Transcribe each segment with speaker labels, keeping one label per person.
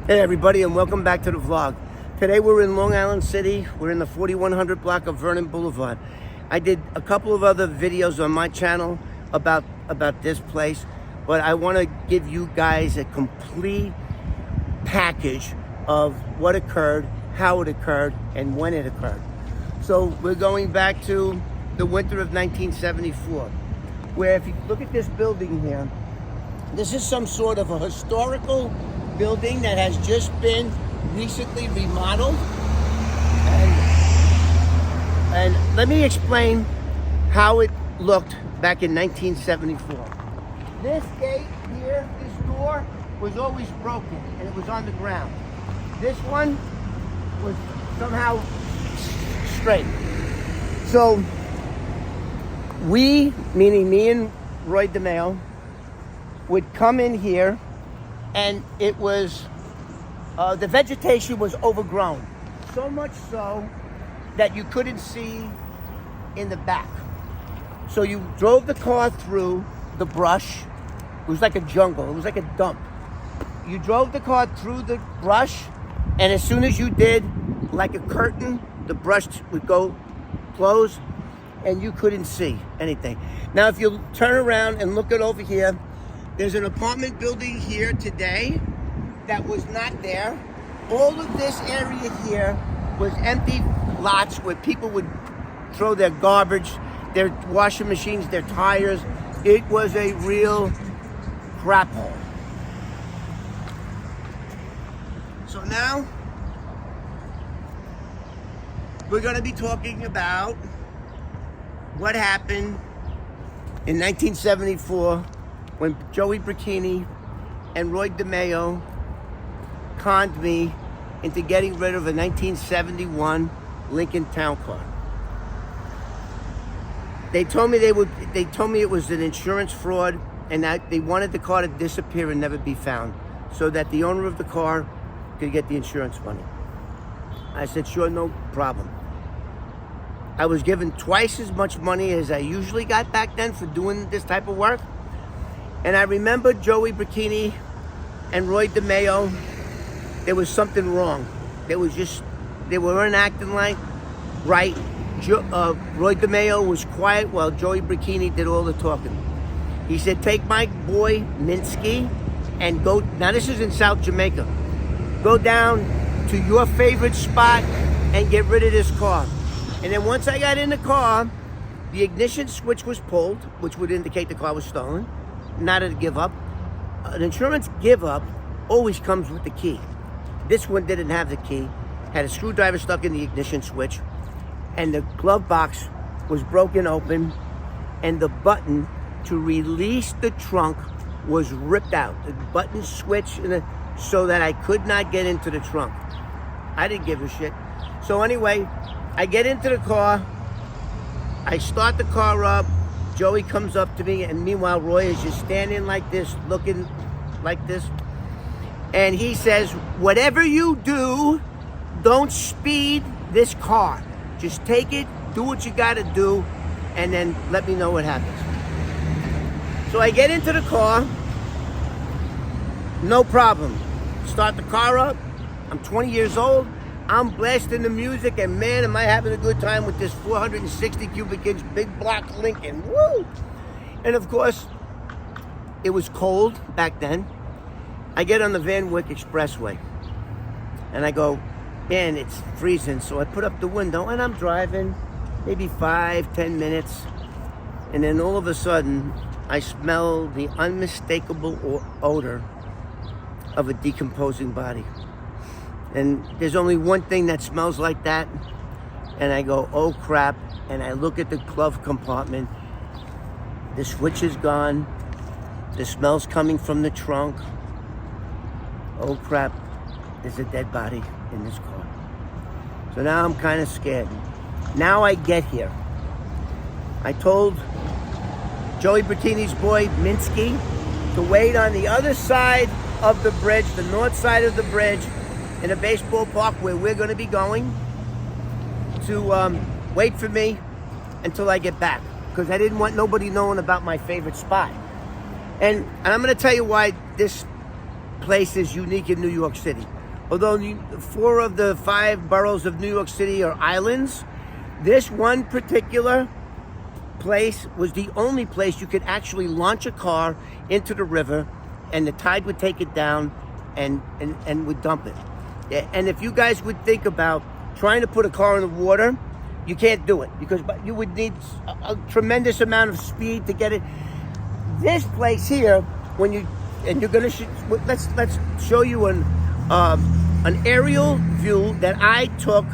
Speaker 1: Hey everybody, and welcome back to the vlog. Today we're in Long Island City. We're in the 4100 block of Vernon Boulevard. I did a couple of other videos on my channel about this place, but I want to give you guys a complete package of what occurred, how it occurred, and when it occurred. So we're going back to the winter of 1974, where if you look at this building here, this is some sort of a historical building that has just been recently remodeled. And let me explain how it looked back in 1974. This gate here, this door, was always broken and it was on the ground. This one was somehow straight. So we, meaning me and Roy DeMeos, would come in here, and it was, the vegetation was overgrown. So much so that you couldn't see in the back. So you drove the car through the brush. It was like a jungle, it was like a dump. You drove the car through the brush, and as soon as you did, like a curtain, the brush would go close, and you couldn't see anything. Now if you turn around and look at over here, there's an apartment building here today that was not there. All of this area here was empty lots where people would throw their garbage, their washing machines, their tires. It was a real crap hole. So now we're going to be talking about what happened in 1974 when Joey Bricchini and Roy DeMeos conned me into getting rid of a 1971 Lincoln Town Car. They told me it was an insurance fraud and that they wanted the car to disappear and never be found so that the owner of the car could get the insurance money. I said, sure, no problem. I was given twice as much money as I usually got back then for doing this type of work. And I remember Joey Bricchini and Roy DeMeos, there was something wrong. They weren't acting right. Roy DeMeos was quiet while Joey Bricchini did all the talking. He said, take my boy Minsky and go, now this is in South Jamaica, go down to your favorite spot and get rid of this car. And then once I got in the car, the ignition switch was pulled, which would indicate the car was stolen. Not a give up. An insurance give up always comes with the key. This one didn't have the key, had a screwdriver stuck in the ignition switch, and the glove box was broken open, and the button to release the trunk was ripped out. The button switched so that I could not get into the trunk. I didn't give a shit. So anyway, I get into the car, I start the car up, Joey comes up to me, and meanwhile Roy is just standing like this, looking like this, and he says, whatever you do, don't speed this car. Just take it, do what you gotta do, and then let me know what happens. So I get into the car, no problem. Start the car up, I'm 20 years old, I'm blasting the music, and man, am I having a good time with this 460 cubic inch big block Lincoln. Woo! And of course, it was cold back then. I get on the Van Wyck Expressway, and I go, man, it's freezing. So I put up the window, and I'm driving maybe 5-10 minutes, and then all of a sudden, I smell the unmistakable odor of a decomposing body. And there's only one thing that smells like that. And I go, oh crap. And I look at the glove compartment. The switch is gone. The smell's coming from the trunk. Oh crap. There's a dead body in this car. So now I'm kind of scared. Now I get here. I told Joey Bricchini's boy, Minsky, to wait on the other side of the bridge, the north side of the bridge, in a baseball park where we're going to be going, to wait for me until I get back, because I didn't want nobody knowing about my favorite spot. And I'm going to tell you why this place is unique in New York City. Although 4 of the 5 boroughs of New York City are islands, this one particular place was the only place you could actually launch a car into the river, and the tide would take it down and would dump it. And if you guys would think about trying to put a car in the water, you can't do it because you would need a tremendous amount of speed to get it. This place here, when you and you're gonna let's show you an aerial view that I took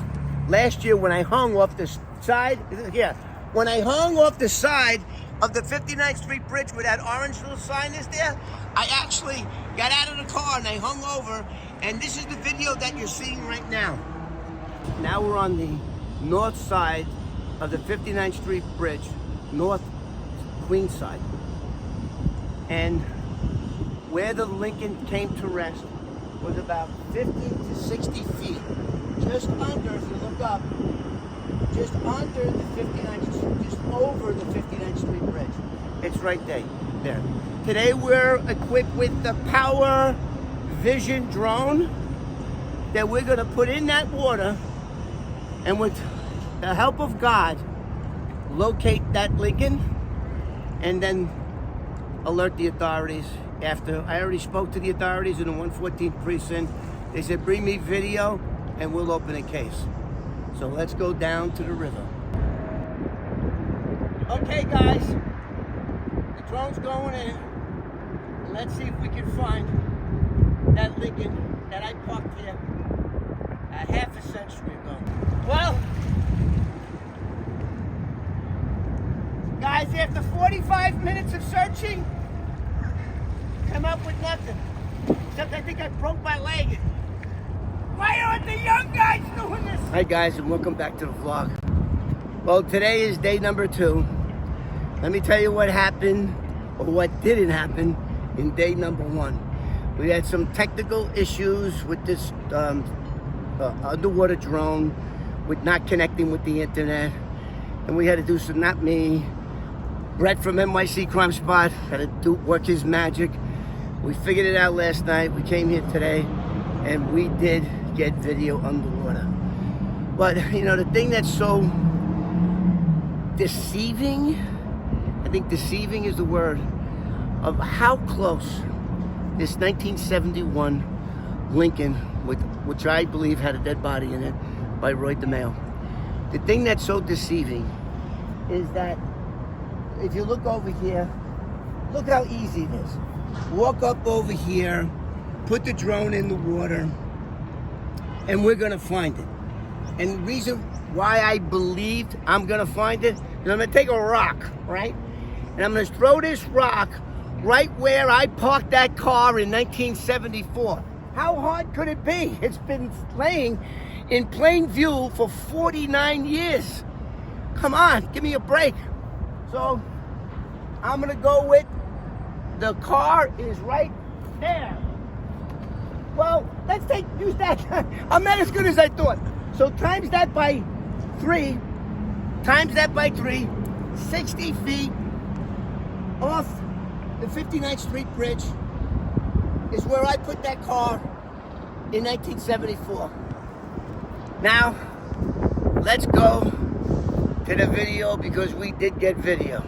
Speaker 1: last year when I hung off the side. Here, when I hung off the side of the 59th Street Bridge where that orange little sign is there, I actually got out of the car and I hung over, and this is the video that you're seeing right now. Now we're on the north side of the 59th Street Bridge, north Queens side. And where the Lincoln came to rest was about 50 to 60 feet. Just under, if you look up, just under the 59th, just over the 59th Street Bridge. It's right there. Today we're equipped with the Power Vision drone that we're gonna put in that water, and with the help of God, locate that Lincoln and then alert the authorities. After I already spoke to the authorities in the 114th precinct, they said bring me video and we'll open a case. So let's go down to the river. Okay guys, the drone's going in. Let's see if we can find that Lincoln that I parked here a half a century ago. Well, guys, after 45 minutes of searching, come up with nothing. Except I think I broke my leg. Why aren't the young guys doing this? Hi guys, and welcome back to the vlog. Well, today is day number 2. Let me tell you what happened, or what didn't happen, in day number 1. We had some technical issues with this underwater drone, with not connecting with the internet. And we had to do some, not me, Brett from NYC Crime Spot had to work his magic. We figured it out last night. We came here today, and we did get video underwater. But, you know, the thing that's so deceiving, I think deceiving is the word, of how close this 1971 Lincoln, which I believe had a dead body in it, by DeMeos. The thing that's so deceiving is that if you look over here, look how easy it is. Walk up over here, put the drone in the water, and we're gonna find it. And the reason why I believed I'm gonna find it is I'm gonna take a rock, right? And I'm gonna throw this rock right where I parked that car in 1974. How hard could it be? It's been laying in plain view for 49 years. Come on, give me a break. So I'm gonna go with the car is right there. Well, let's use that. I'm not as good as I thought. So times that by 3, 60 feet off the 59th Street Bridge is where I put that car in 1974. Now, let's go to the video because we did get video.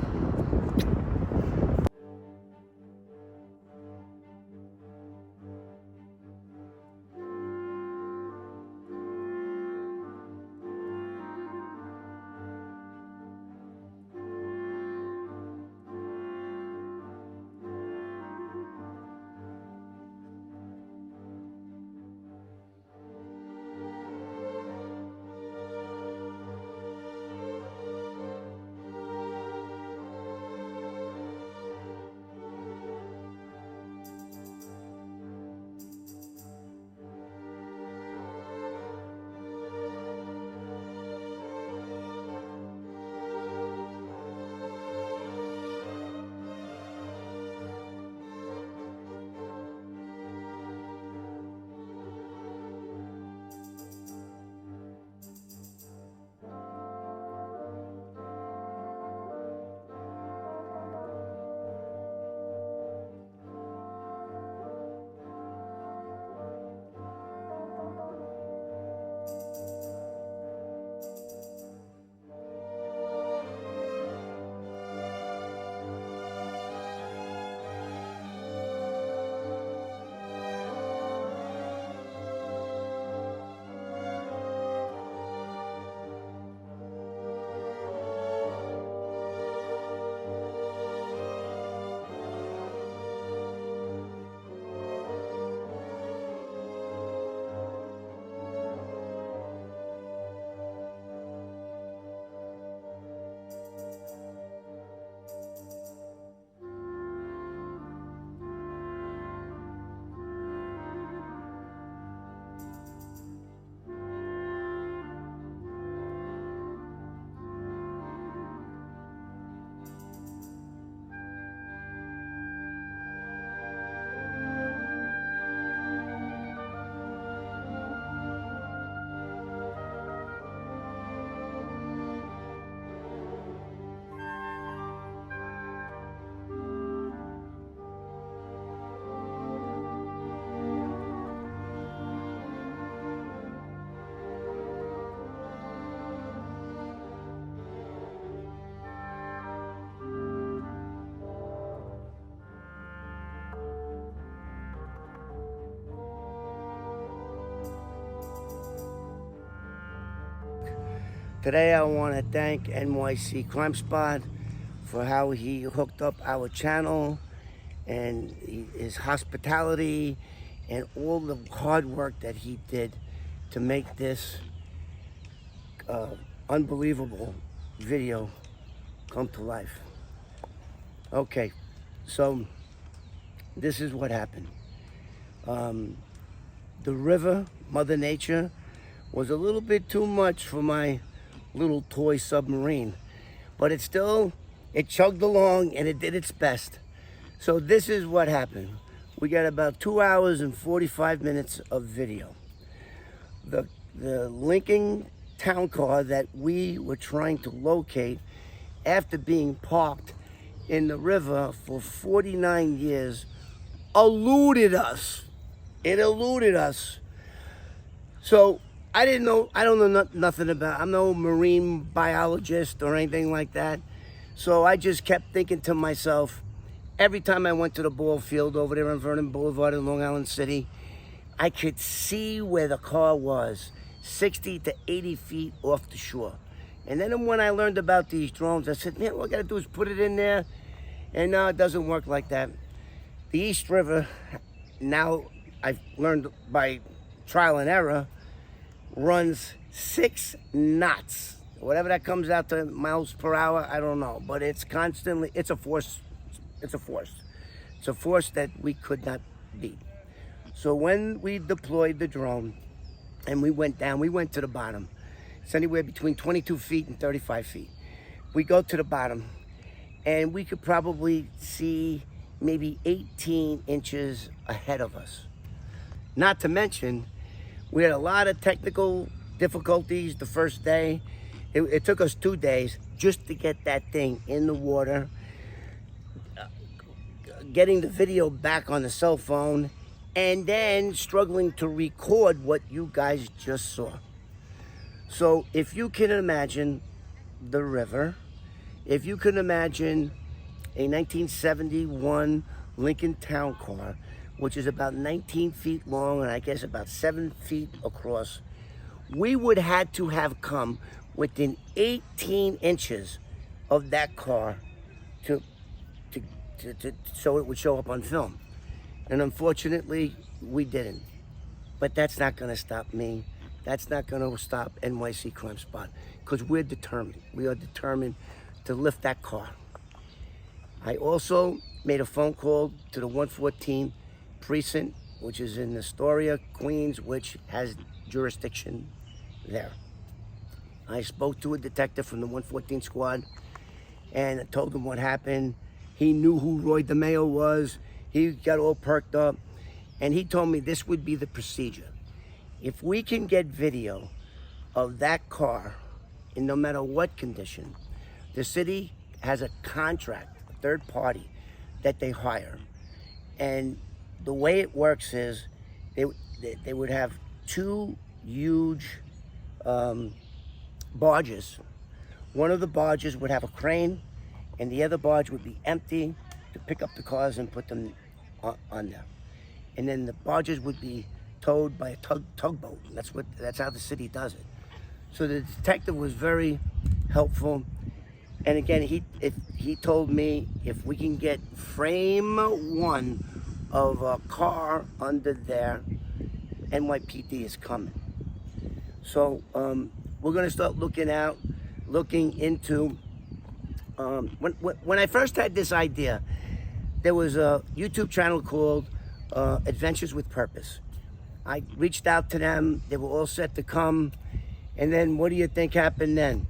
Speaker 1: Today I want to thank NYC Crime Spot for how he hooked up our channel and his hospitality and all the hard work that he did to make this unbelievable video come to life. Okay, so this is what happened. The river, Mother Nature, was a little bit too much for my little toy submarine, but it chugged along and it did its best. So this is what happened. We got about 2 hours and 45 minutes of video. The Lincoln town car that we were trying to locate after being parked in the river for 49 years eluded us. It eluded us. So I don't know nothing about, I'm no marine biologist or anything like that. So I just kept thinking to myself, every time I went to the ball field over there on Vernon Boulevard in Long Island City, I could see where the car was, 60 to 80 feet off the shore. And then when I learned about these drones, I said, man, all I gotta do is put it in there. And no, it doesn't work like that. The East River, now I've learned by trial and error, runs 6 knots. Whatever that comes out to miles per hour, I don't know. But it's constantly, it's a force. It's a force. It's a force that we could not beat. So when we deployed the drone and we went down, we went to the bottom. It's anywhere between 22 feet and 35 feet. We go to the bottom and we could probably see maybe 18 inches ahead of us. Not to mention, we had a lot of technical difficulties the first day. It took us 2 days just to get that thing in the water, getting the video back on the cell phone, and then struggling to record what you guys just saw. So if you can imagine the river, if you can imagine a 1971 Lincoln Town Car, which is about 19 feet long and I guess about 7 feet across, we would had to have come within 18 inches of that car so it would show up on film. And unfortunately, we didn't. But that's not gonna stop me. That's not gonna stop NYC Crime Spot, because we're determined. We are determined to lift that car. I also made a phone call to the 114 precinct, which is in Astoria, Queens, which has jurisdiction there. I spoke to a detective from the 114 squad and I told him what happened. He knew who Roy DeMeos was. He got all perked up and he told me this would be the procedure. If we can get video of that car in no matter what condition, the city has a contract, a third party that they hire. And the way it works is they would have 2 huge barges. One of the barges would have a crane and the other barge would be empty to pick up the cars and put them on there. And then the barges would be towed by a tugboat. That's how the city does it. So the detective was very helpful. And again, he told me if we can get frame 1 of a car under there, NYPD is coming. So we're gonna start looking into, when I first had this idea, there was a YouTube channel called Adventures with Purpose. I reached out to them, they were all set to come, and then what do you think happened then?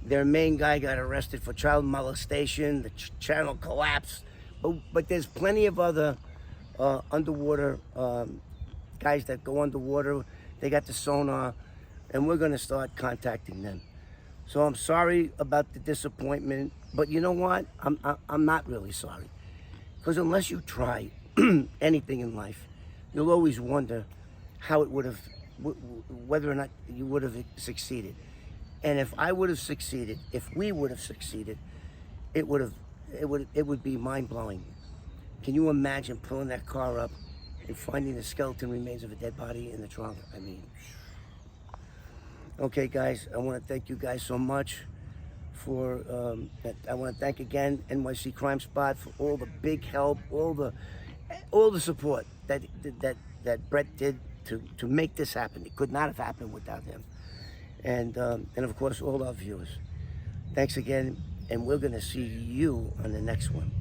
Speaker 1: Their main guy got arrested for child molestation, the channel collapsed, but there's plenty of other underwater guys that go underwater. They got the sonar, and we're gonna start contacting them. So I'm sorry about the disappointment, but you know what? I'm not really sorry, because unless you try anything in life, you'll always wonder how it would have, whether or not you would have succeeded. And if I would have succeeded, if we would have succeeded, it would be mind-blowing. Can you imagine pulling that car up and finding the skeleton remains of a dead body in the trunk? I mean, Okay, guys, I want to thank you guys so much for. I want to thank again NYC Crime Spot for all the big help, all the support that Brett did to make this happen. It could not have happened without him, and of course all our viewers. Thanks again, and we're gonna see you on the next one.